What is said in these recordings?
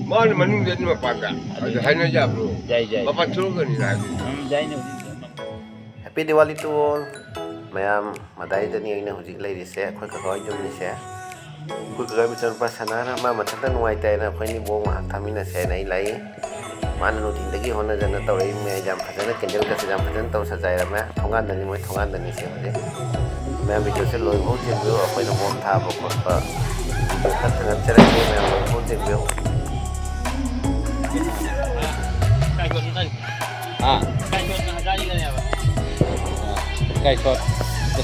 mana manu jadi apa ada hanya jablo jai jai bapak suruh kan lagi jai nih Happy Diwali to all. Mayam madai dani ina hujik lai dise khoi ka khoi jom ni se khoi ka bi chon pa sanara ma mathata nuai tai na khoi ni bo ma thamina se nai lai man no tin dagi hona jana taw rai me jam phajana kendel ka se jam phajana taw sa jai ra ma thongan dani moi thongan dani se hoje mayam video se loi ho je bio khoi no bom tha bo ko pa ka thang chara ke mayam loi ho je bio skyshot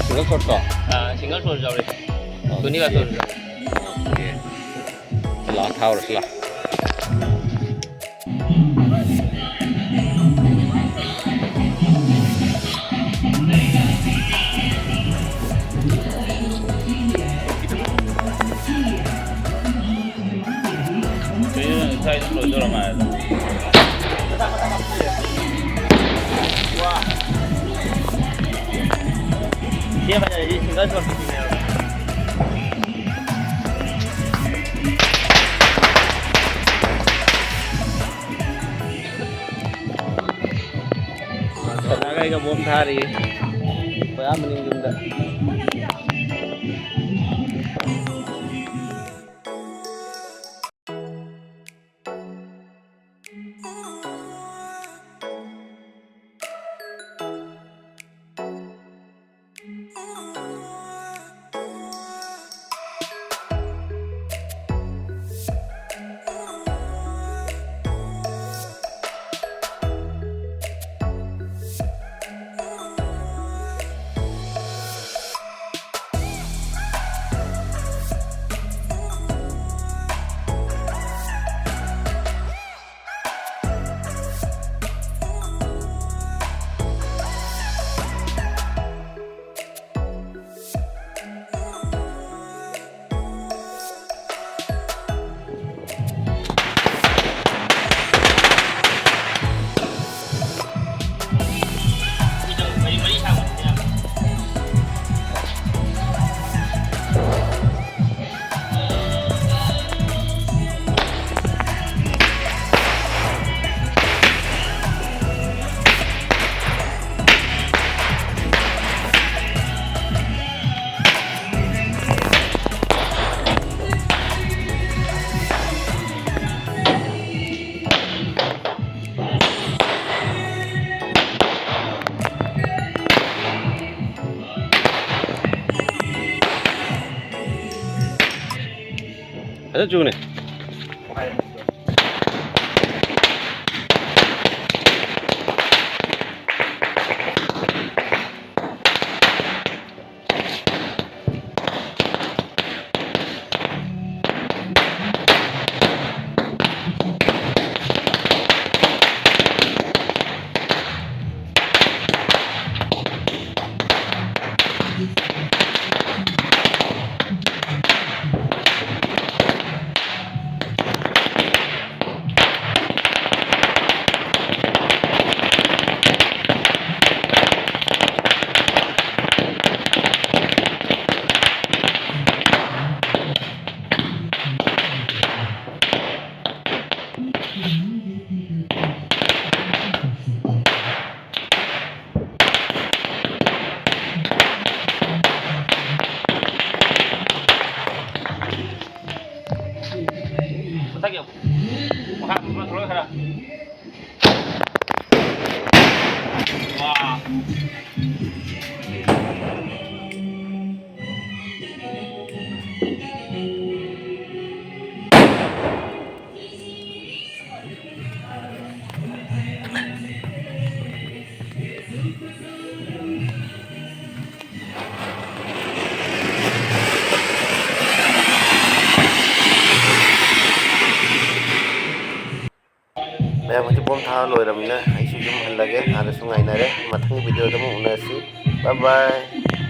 single shot kok single shot jauh deh ini nggak shot lah tahu lah saya itu loh jual mana wah dia pada jadi single shot di sini karena kayak bom hari saya mending juga ada juga nih tak ya makan terus ada wah mayam hujik bom tha loi ram na ai su jum hal lage ada sungai na re mathang video da mu una si bye bye